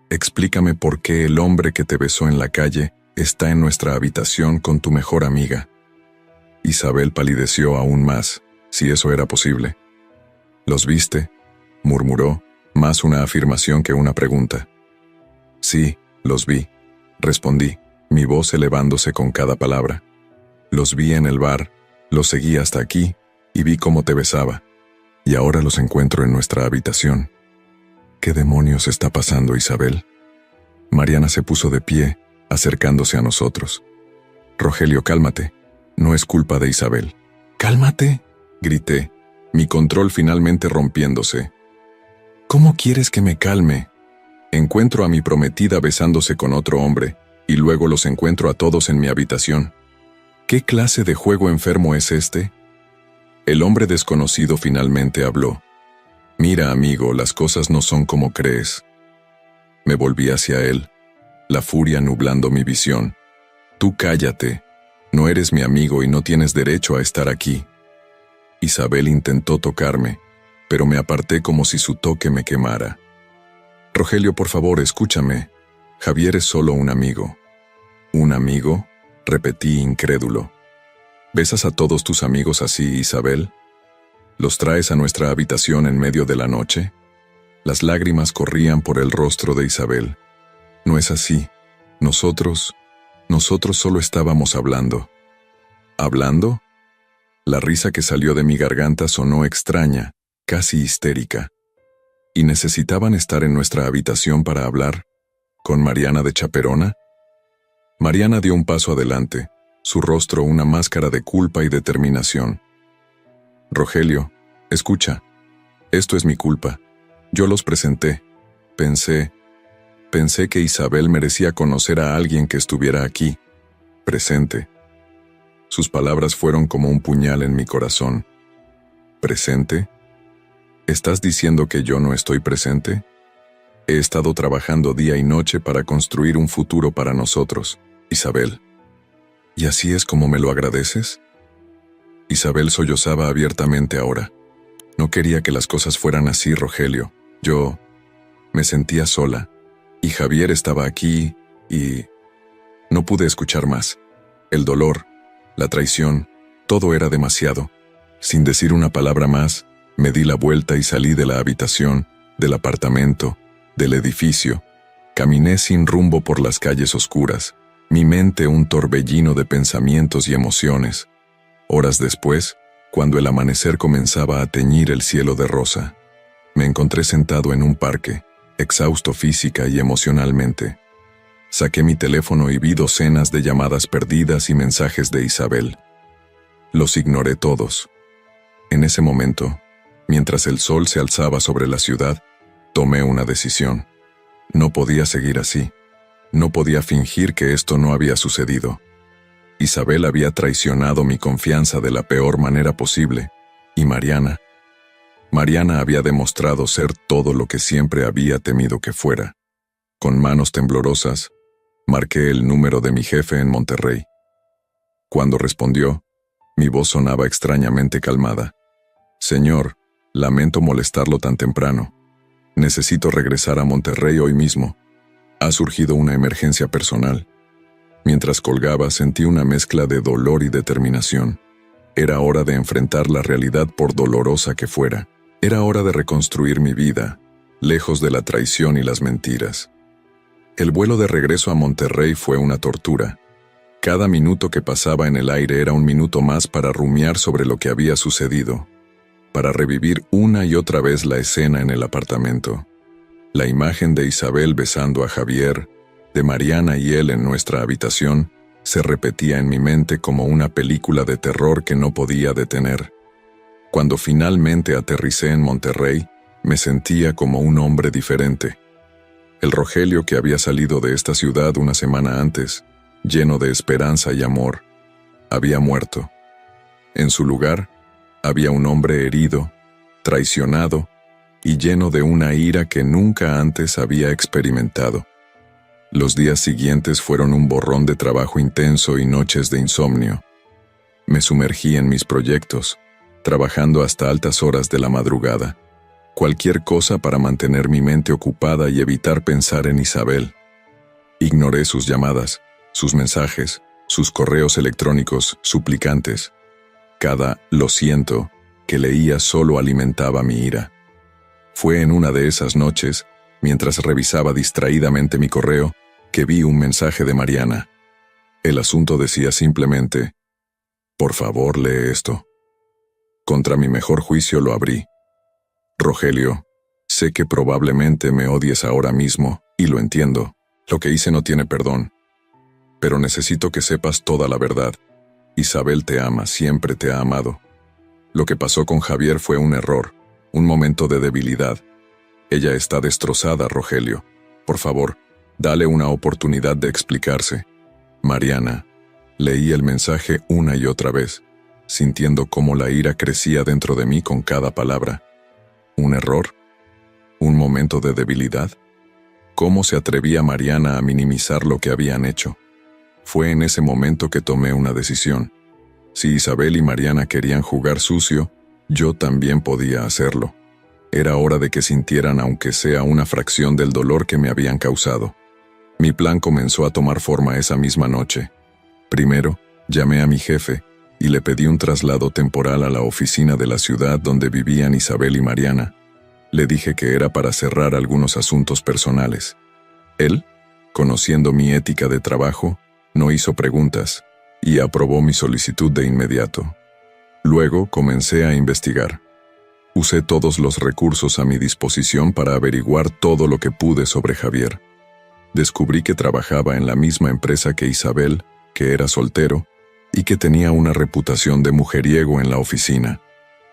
Explícame por qué el hombre que te besó en la calle está en nuestra habitación con tu mejor amiga». Isabel palideció aún más, si eso era posible. «¿Los viste?», murmuró, más una afirmación que una pregunta. Sí, los vi, respondí, mi voz elevándose con cada palabra. Los vi en el bar, los seguí hasta aquí y vi cómo te besaba. Y ahora los encuentro en nuestra habitación. ¿Qué demonios está pasando, Isabel? Mariana se puso de pie, acercándose a nosotros. Rogelio, cálmate. No es culpa de Isabel. ¿Cálmate?, grité, mi control finalmente rompiéndose. ¿Cómo quieres que me calme? Encuentro a mi prometida besándose con otro hombre, y luego los encuentro a todos en mi habitación. ¿Qué clase de juego enfermo es este? El hombre desconocido finalmente habló. Mira, amigo, las cosas no son como crees. Me volví hacia él, la furia nublando mi visión. Tú cállate. No eres mi amigo y no tienes derecho a estar aquí. Isabel intentó tocarme, pero me aparté como si su toque me quemara. Rogelio, por favor, escúchame. Javier es solo un amigo. ¿Un amigo?, repetí incrédulo. ¿Besas a todos tus amigos así, Isabel? ¿Los traes a nuestra habitación en medio de la noche? Las lágrimas corrían por el rostro de Isabel. No es así. Nosotros solo estábamos hablando. ¿Hablando? La risa que salió de mi garganta sonó extraña, casi histérica. ¿Y necesitaban estar en nuestra habitación para hablar? ¿Con Mariana de chaperona? Mariana dio un paso adelante, su rostro una máscara de culpa y determinación. Rogelio, escucha. Esto es mi culpa. Yo los presenté. Pensé que Isabel merecía conocer a alguien que estuviera aquí, presente. Sus palabras fueron como un puñal en mi corazón. ¿Presente? ¿Estás diciendo que yo no estoy presente? He estado trabajando día y noche para construir un futuro para nosotros, Isabel. ¿Y así es como me lo agradeces? Isabel sollozaba abiertamente ahora. No quería que las cosas fueran así, Rogelio. Yo me sentía sola, y Javier estaba aquí, y no pude escuchar más. El dolor, la traición, todo era demasiado. Sin decir una palabra más, me di la vuelta y salí de la habitación, del apartamento, del edificio. Caminé sin rumbo por las calles oscuras, mi mente un torbellino de pensamientos y emociones. Horas después, cuando el amanecer comenzaba a teñir el cielo de rosa, me encontré sentado en un parque, exhausto física y emocionalmente. Saqué mi teléfono y vi docenas de llamadas perdidas y mensajes de Isabel. Los ignoré todos. En ese momento, mientras el sol se alzaba sobre la ciudad, tomé una decisión. No podía seguir así. No podía fingir que esto no había sucedido. Isabel había traicionado mi confianza de la peor manera posible, y Mariana había demostrado ser todo lo que siempre había temido que fuera. Con manos temblorosas, marqué el número de mi jefe en Monterrey. Cuando respondió, mi voz sonaba extrañamente calmada. Señor, lamento molestarlo tan temprano. Necesito regresar a Monterrey hoy mismo. Ha surgido una emergencia personal. Mientras colgaba, sentí una mezcla de dolor y determinación. Era hora de enfrentar la realidad por dolorosa que fuera. Era hora de reconstruir mi vida, lejos de la traición y las mentiras. El vuelo de regreso a Monterrey fue una tortura. Cada minuto que pasaba en el aire era un minuto más para rumiar sobre lo que había sucedido, para revivir una y otra vez la escena en el apartamento. La imagen de Isabel besando a Javier, de Mariana y él en nuestra habitación, se repetía en mi mente como una película de terror que no podía detener. Cuando finalmente aterricé en Monterrey, me sentía como un hombre diferente. El Rogelio que había salido de esta ciudad una semana antes, lleno de esperanza y amor, había muerto. En su lugar, había un hombre herido, traicionado y lleno de una ira que nunca antes había experimentado. Los días siguientes fueron un borrón de trabajo intenso y noches de insomnio. Me sumergí en mis proyectos, trabajando hasta altas horas de la madrugada. Cualquier cosa para mantener mi mente ocupada y evitar pensar en Isabel. Ignoré sus llamadas, sus mensajes, sus correos electrónicos suplicantes. Cada «lo siento» que leía solo alimentaba mi ira. Fue en una de esas noches, mientras revisaba distraídamente mi correo, que vi un mensaje de Mariana. El asunto decía simplemente: «Por favor, lee esto». Contra mi mejor juicio lo abrí. «Rogelio, sé que probablemente me odies ahora mismo, y lo entiendo. Lo que hice no tiene perdón. Pero necesito que sepas toda la verdad. Isabel te ama, siempre te ha amado. Lo que pasó con Javier fue un error, un momento de debilidad. Ella está destrozada, Rogelio. Por favor, dale una oportunidad de explicarse». Mariana. Leí el mensaje una y otra vez, sintiendo cómo la ira crecía dentro de mí con cada palabra. ¿Un error? ¿Un momento de debilidad? ¿Cómo se atrevía Mariana a minimizar lo que habían hecho? Fue en ese momento que tomé una decisión. Si Isabel y Mariana querían jugar sucio, yo también podía hacerlo. Era hora de que sintieran aunque sea una fracción del dolor que me habían causado. Mi plan comenzó a tomar forma esa misma noche. Primero, llamé a mi jefe y le pedí un traslado temporal a la oficina de la ciudad donde vivían Isabel y Mariana. Le dije que era para cerrar algunos asuntos personales. Él, conociendo mi ética de trabajo, no hizo preguntas y aprobó mi solicitud de inmediato. Luego comencé a investigar. Usé todos los recursos a mi disposición para averiguar todo lo que pude sobre Javier. Descubrí que trabajaba en la misma empresa que Isabel, que era soltero, y que tenía una reputación de mujeriego en la oficina.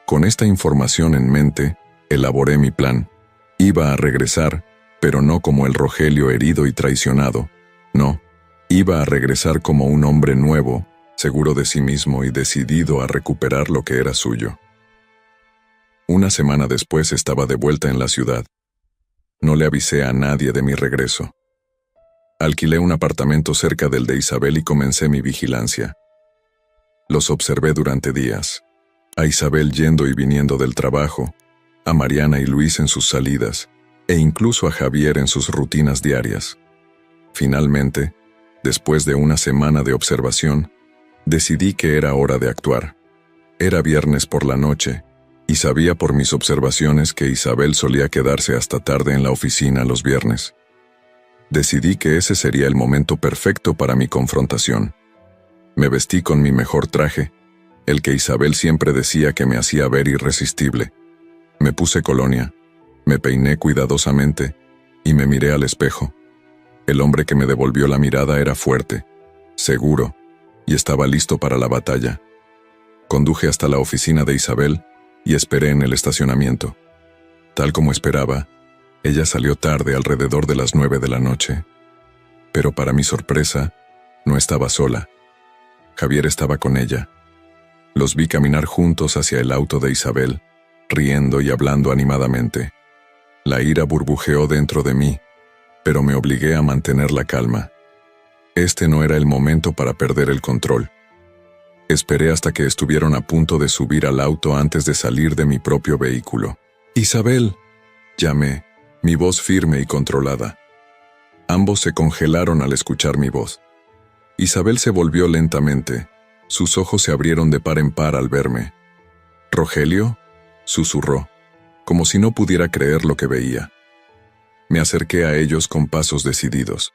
Con esta información en mente, elaboré mi plan. Iba a regresar, pero no como el Rogelio herido y traicionado. No, iba a regresar como un hombre nuevo, seguro de sí mismo y decidido a recuperar lo que era suyo. Una semana después estaba de vuelta en la ciudad. No le avisé a nadie de mi regreso. Alquilé un apartamento cerca del de Isabel y comencé mi vigilancia. Los observé durante días. A Isabel yendo y viniendo del trabajo, a Mariana y Luis en sus salidas, e incluso a Javier en sus rutinas diarias. Finalmente, después de una semana de observación, decidí que era hora de actuar. Era viernes por la noche, y sabía por mis observaciones que Isabel solía quedarse hasta tarde en la oficina los viernes. Decidí que ese sería el momento perfecto para mi confrontación. Me vestí con mi mejor traje, el que Isabel siempre decía que me hacía ver irresistible. Me puse colonia, me peiné cuidadosamente y me miré al espejo. El hombre que me devolvió la mirada era fuerte, seguro, y estaba listo para la batalla. Conduje hasta la oficina de Isabel y esperé en el estacionamiento. Tal como esperaba, ella salió tarde, alrededor de las 9 de la noche. Pero para mi sorpresa, no estaba sola. Javier estaba con ella. Los vi caminar juntos hacia el auto de Isabel, riendo y hablando animadamente. La ira burbujeó dentro de mí, pero me obligué a mantener la calma. Este no era el momento para perder el control. Esperé hasta que estuvieron a punto de subir al auto antes de salir de mi propio vehículo. «Isabel», llamé, mi voz firme y controlada. Ambos se congelaron al escuchar mi voz. Isabel se volvió lentamente. Sus ojos se abrieron de par en par al verme. «¿Rogelio?», susurró, como si no pudiera creer lo que veía. Me acerqué a ellos con pasos decididos.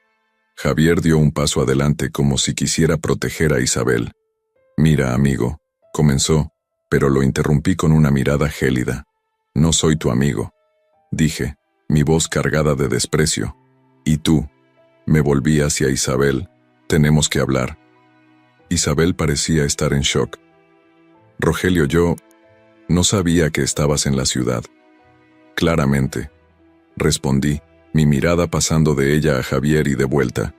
Javier dio un paso adelante como si quisiera proteger a Isabel. «Mira, amigo», comenzó, pero lo interrumpí con una mirada gélida. «No soy tu amigo», dije, mi voz cargada de desprecio. «¿Y tú?», me volví hacia Isabel. «Tenemos que hablar». Isabel parecía estar en shock. «Rogelio, yo no sabía que estabas en la ciudad». «Claramente», respondí, mi mirada pasando de ella a Javier y de vuelta.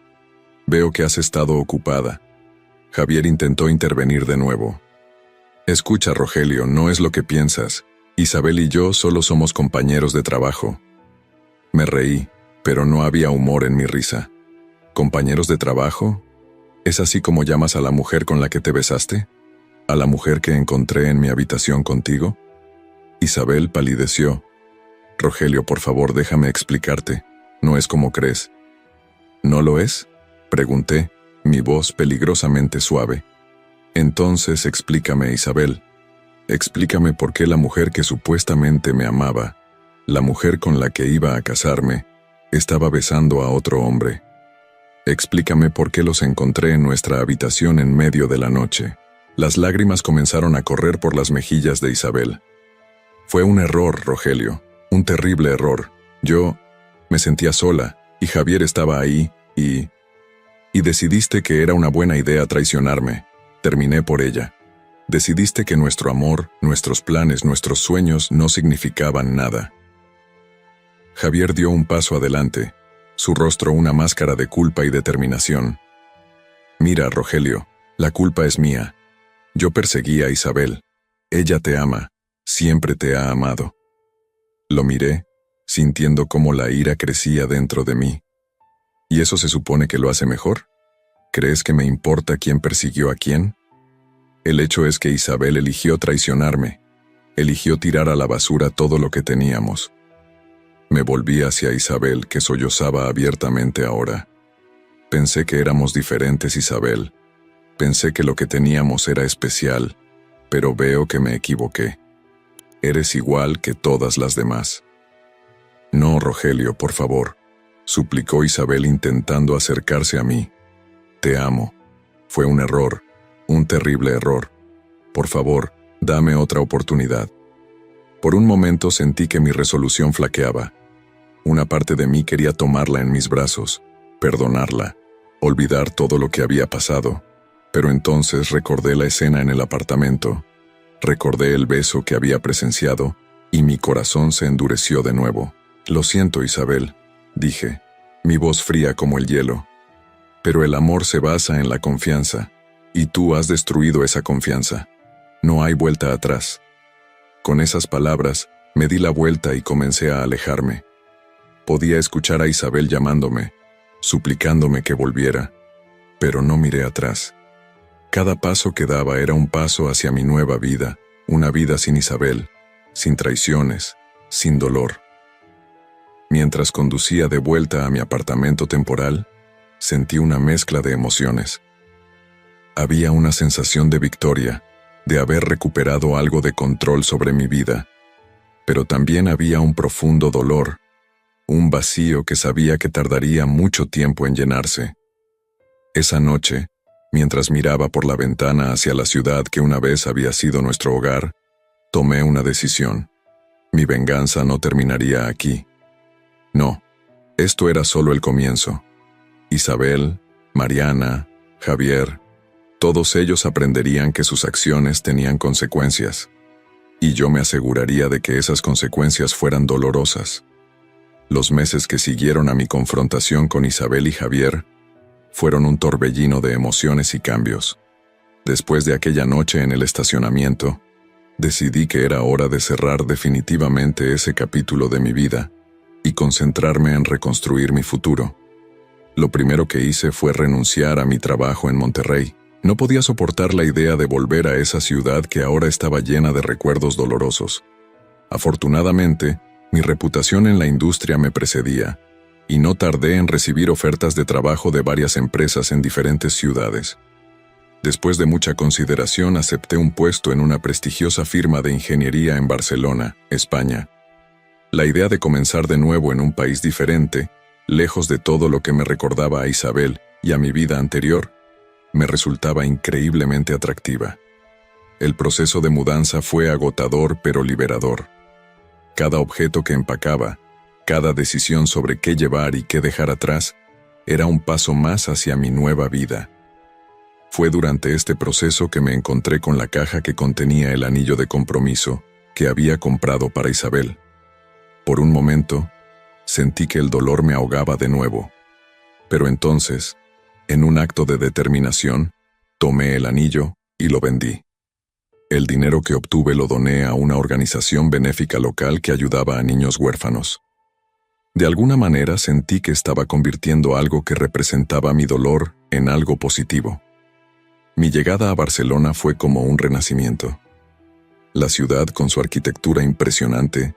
«Veo que has estado ocupada». Javier intentó intervenir de nuevo. «Escucha, Rogelio, no es lo que piensas. Isabel y yo solo somos compañeros de trabajo». Me reí, pero no había humor en mi risa. «¿Compañeros de trabajo? ¿Es así como llamas a la mujer con la que te besaste? ¿A la mujer que encontré en mi habitación contigo?» Isabel palideció. «Rogelio, por favor, déjame explicarte. No es como crees». «¿No lo es?», pregunté, mi voz peligrosamente suave. «Entonces explícame, Isabel. Explícame por qué la mujer que supuestamente me amaba La mujer con la que iba a casarme estaba besando a otro hombre. Explícame por qué los encontré en nuestra habitación en medio de la noche. Las lágrimas comenzaron a correr por las mejillas de Isabel. Fue un error, Rogelio, un terrible error. Yo me sentía sola, y Javier estaba ahí, y decidiste que era una buena idea traicionarme. Terminé por ella. Decidiste que nuestro amor, nuestros planes, nuestros sueños no significaban nada. Javier dio un paso adelante, su rostro una máscara de culpa y determinación. Mira, Rogelio, la culpa es mía. Yo perseguí a Isabel. Ella te ama, siempre te ha amado. Lo miré, sintiendo cómo la ira crecía dentro de mí. ¿Y eso se supone que lo hace mejor? ¿Crees que me importa quién persiguió a quién? El hecho es que Isabel eligió traicionarme, eligió tirar a la basura todo lo que teníamos. Me volví hacia Isabel, que sollozaba abiertamente ahora. Pensé que éramos diferentes, Isabel. Pensé que lo que teníamos era especial, pero veo que me equivoqué. Eres igual que todas las demás. No, Rogelio, por favor, suplicó Isabel intentando acercarse a mí. Te amo. Fue un error, un terrible error. Por favor, dame otra oportunidad. Por un momento sentí que mi resolución flaqueaba. Una parte de mí quería tomarla en mis brazos, perdonarla, olvidar todo lo que había pasado. Pero entonces recordé la escena en el apartamento, recordé el beso que había presenciado, y mi corazón se endureció de nuevo. Lo siento, Isabel, dije, mi voz fría como el hielo. Pero el amor se basa en la confianza, y tú has destruido esa confianza. No hay vuelta atrás. Con esas palabras, me di la vuelta y comencé a alejarme. Podía escuchar a Isabel llamándome, suplicándome que volviera, pero no miré atrás. Cada paso que daba era un paso hacia mi nueva vida, una vida sin Isabel, sin traiciones, sin dolor. Mientras conducía de vuelta a mi apartamento temporal, sentí una mezcla de emociones. Había una sensación de victoria, de haber recuperado algo de control sobre mi vida, pero también había un profundo dolor, un vacío que sabía que tardaría mucho tiempo en llenarse. Esa noche, mientras miraba por la ventana hacia la ciudad que una vez había sido nuestro hogar, tomé una decisión. Mi venganza no terminaría aquí. No, esto era solo el comienzo. Isabel, Mariana, Javier, todos ellos aprenderían que sus acciones tenían consecuencias, y yo me aseguraría de que esas consecuencias fueran dolorosas. Los meses que siguieron a mi confrontación con Isabel y Javier fueron un torbellino de emociones y cambios. Después de aquella noche en el estacionamiento, decidí que era hora de cerrar definitivamente ese capítulo de mi vida y concentrarme en reconstruir mi futuro. Lo primero que hice fue renunciar a mi trabajo en Monterrey. No podía soportar la idea de volver a esa ciudad que ahora estaba llena de recuerdos dolorosos. Afortunadamente, mi reputación en la industria me precedía, y no tardé en recibir ofertas de trabajo de varias empresas en diferentes ciudades. Después de mucha consideración, acepté un puesto en una prestigiosa firma de ingeniería en Barcelona, España. La idea de comenzar de nuevo en un país diferente, lejos de todo lo que me recordaba a Isabel y a mi vida anterior, me resultaba increíblemente atractiva. El proceso de mudanza fue agotador pero liberador. Cada objeto que empacaba, cada decisión sobre qué llevar y qué dejar atrás, era un paso más hacia mi nueva vida. Fue durante este proceso que me encontré con la caja que contenía el anillo de compromiso que había comprado para Isabel. Por un momento, sentí que el dolor me ahogaba de nuevo. Pero entonces, en un acto de determinación, tomé el anillo y lo vendí. El dinero que obtuve lo doné a una organización benéfica local que ayudaba a niños huérfanos. De alguna manera sentí que estaba convirtiendo algo que representaba mi dolor en algo positivo. Mi llegada a Barcelona fue como un renacimiento. La ciudad, con su arquitectura impresionante,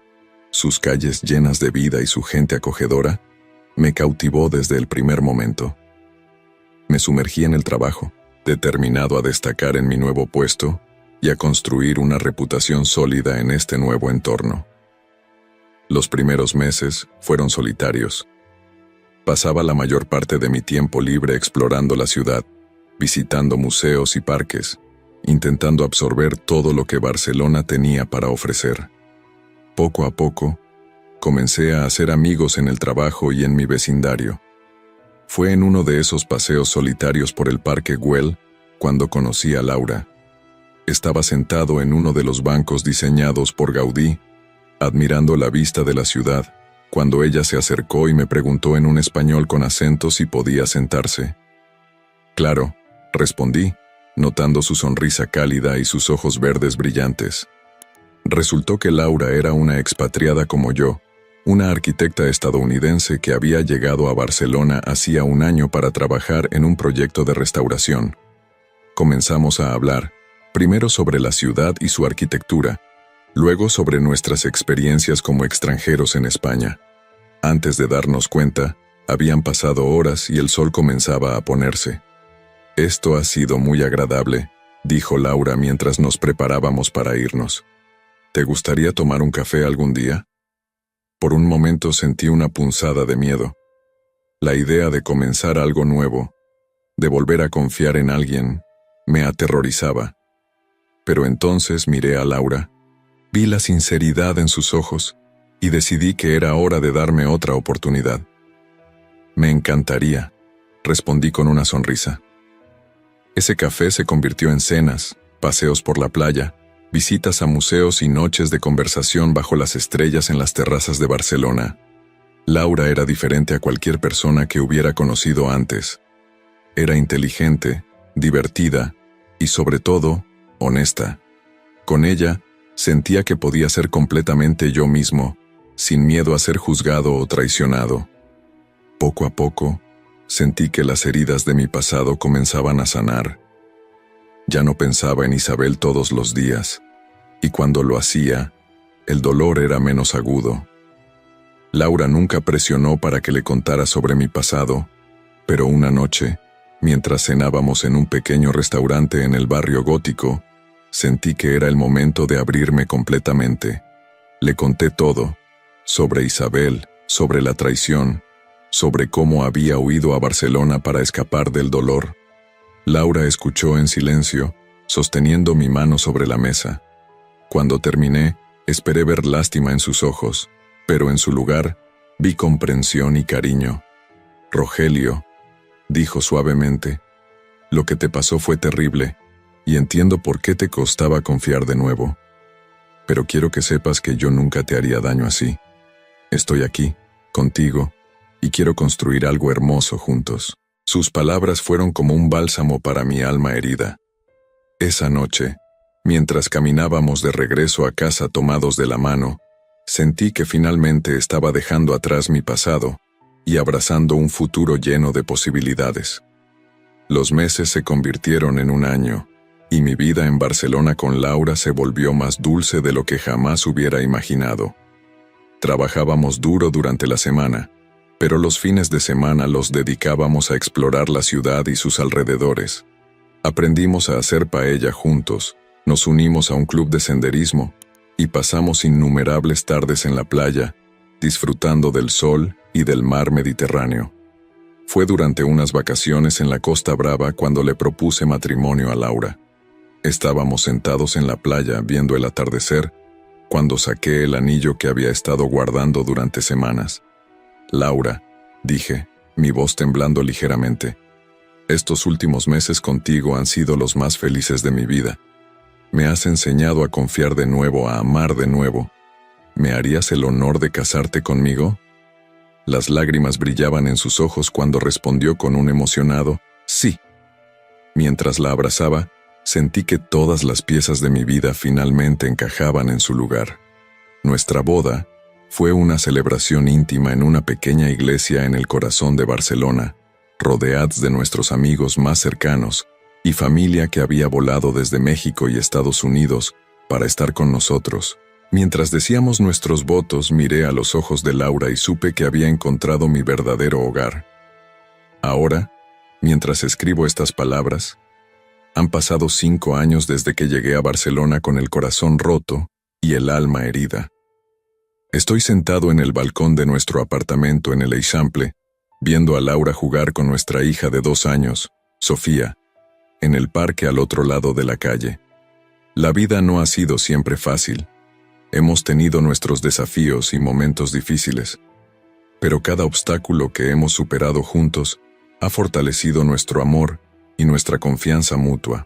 sus calles llenas de vida y su gente acogedora, me cautivó desde el primer momento. Me sumergí en el trabajo, determinado a destacar en mi nuevo puesto y a construir una reputación sólida en este nuevo entorno. Los primeros meses fueron solitarios. Pasaba la mayor parte de mi tiempo libre explorando la ciudad, visitando museos y parques, intentando absorber todo lo que Barcelona tenía para ofrecer. Poco a poco, comencé a hacer amigos en el trabajo y en mi vecindario. Fue en uno de esos paseos solitarios por el Parque Güell cuando conocí a Laura. Estaba sentado en uno de los bancos diseñados por Gaudí, admirando la vista de la ciudad, cuando ella se acercó y me preguntó en un español con acento si podía sentarse. Claro, respondí, notando su sonrisa cálida y sus ojos verdes brillantes. Resultó que Laura era una expatriada como yo, una arquitecta estadounidense que había llegado a Barcelona hacía un año para trabajar en un proyecto de restauración. Comenzamos a hablar, primero sobre la ciudad y su arquitectura, luego sobre nuestras experiencias como extranjeros en España. Antes de darnos cuenta, habían pasado horas y el sol comenzaba a ponerse. «Esto ha sido muy agradable», dijo Laura mientras nos preparábamos para irnos. «¿Te gustaría tomar un café algún día?» Por un momento sentí una punzada de miedo. La idea de comenzar algo nuevo, de volver a confiar en alguien, me aterrorizaba. Pero entonces miré a Laura, vi la sinceridad en sus ojos y decidí que era hora de darme otra oportunidad. «Me encantaría», respondí con una sonrisa. Ese café se convirtió en cenas, paseos por la playa, visitas a museos y noches de conversación bajo las estrellas en las terrazas de Barcelona. Laura era diferente a cualquier persona que hubiera conocido antes. Era inteligente, divertida y, sobre todo, honesta. Con ella, sentía que podía ser completamente yo mismo, sin miedo a ser juzgado o traicionado. Poco a poco, sentí que las heridas de mi pasado comenzaban a sanar. Ya no pensaba en Isabel todos los días, y cuando lo hacía, el dolor era menos agudo. Laura nunca presionó para que le contara sobre mi pasado, pero una noche, mientras cenábamos en un pequeño restaurante en el barrio gótico, sentí que era el momento de abrirme completamente. Le conté todo, sobre Isabel, sobre la traición, sobre cómo había huido a Barcelona para escapar del dolor. Laura escuchó en silencio, sosteniendo mi mano sobre la mesa. Cuando terminé, esperé ver lástima en sus ojos, pero en su lugar, vi comprensión y cariño. «Rogelio», dijo suavemente, «lo que te pasó fue terrible, y entiendo por qué te costaba confiar de nuevo. Pero quiero que sepas que yo nunca te haría daño así. Estoy aquí, contigo, y quiero construir algo hermoso juntos». Sus palabras fueron como un bálsamo para mi alma herida. Esa noche, mientras caminábamos de regreso a casa tomados de la mano, sentí que finalmente estaba dejando atrás mi pasado y abrazando un futuro lleno de posibilidades. Los meses se convirtieron en un año, y mi vida en Barcelona con Laura se volvió más dulce de lo que jamás hubiera imaginado. Trabajábamos duro durante la semana, pero los fines de semana los dedicábamos a explorar la ciudad y sus alrededores. Aprendimos a hacer paella juntos, nos unimos a un club de senderismo y pasamos innumerables tardes en la playa, disfrutando del sol y del mar Mediterráneo. Fue durante unas vacaciones en la Costa Brava cuando le propuse matrimonio a Laura. Estábamos sentados en la playa viendo el atardecer, cuando saqué el anillo que había estado guardando durante semanas. «Laura», dije, mi voz temblando ligeramente, «estos últimos meses contigo han sido los más felices de mi vida. Me has enseñado a confiar de nuevo, a amar de nuevo. ¿Me harías el honor de casarte conmigo?» Las lágrimas brillaban en sus ojos cuando respondió con un emocionado «sí». Mientras la abrazaba, sentí que todas las piezas de mi vida finalmente encajaban en su lugar. Nuestra boda fue una celebración íntima en una pequeña iglesia en el corazón de Barcelona, rodeados de nuestros amigos más cercanos y familia que había volado desde México y Estados Unidos para estar con nosotros. Mientras decíamos nuestros votos, miré a los ojos de Laura y supe que había encontrado mi verdadero hogar. Ahora, mientras escribo estas palabras, han pasado 5 años desde que llegué a Barcelona con el corazón roto y el alma herida. Estoy sentado en el balcón de nuestro apartamento en el Eixample, viendo a Laura jugar con nuestra hija de 2 años, Sofía, en el parque al otro lado de la calle. La vida no ha sido siempre fácil. Hemos tenido nuestros desafíos y momentos difíciles, pero cada obstáculo que hemos superado juntos ha fortalecido nuestro amor y nuestra confianza mutua.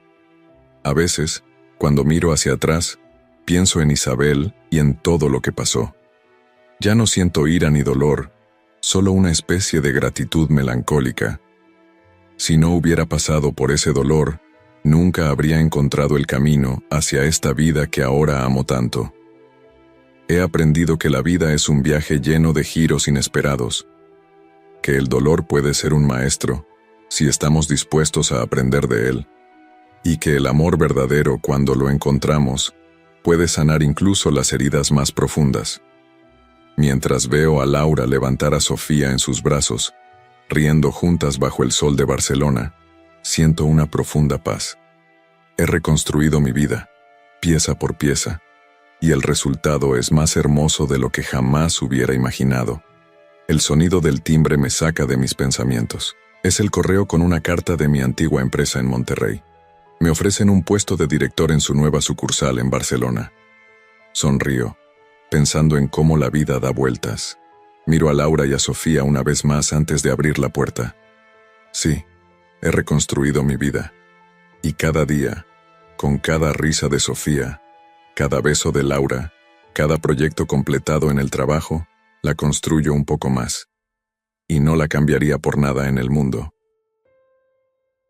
A veces, cuando miro hacia atrás, pienso en Isabel y en todo lo que pasó. Ya no siento ira ni dolor, solo una especie de gratitud melancólica. Si no hubiera pasado por ese dolor, nunca habría encontrado el camino hacia esta vida que ahora amo tanto. He aprendido que la vida es un viaje lleno de giros inesperados, que el dolor puede ser un maestro, si estamos dispuestos a aprender de él, y que el amor verdadero, cuando lo encontramos, puede sanar incluso las heridas más profundas. Mientras veo a Laura levantar a Sofía en sus brazos, riendo juntas bajo el sol de Barcelona, siento una profunda paz. He reconstruido mi vida, pieza por pieza, y el resultado es más hermoso de lo que jamás hubiera imaginado. El sonido del timbre me saca de mis pensamientos. Es el correo con una carta de mi antigua empresa en Monterrey. Me ofrecen un puesto de director en su nueva sucursal en Barcelona. Sonrío, pensando en cómo la vida da vueltas. Miro a Laura y a Sofía una vez más antes de abrir la puerta. Sí, he reconstruido mi vida. Y cada día, con cada risa de Sofía, cada beso de Laura, cada proyecto completado en el trabajo, la construyo un poco más. Y no la cambiaría por nada en el mundo.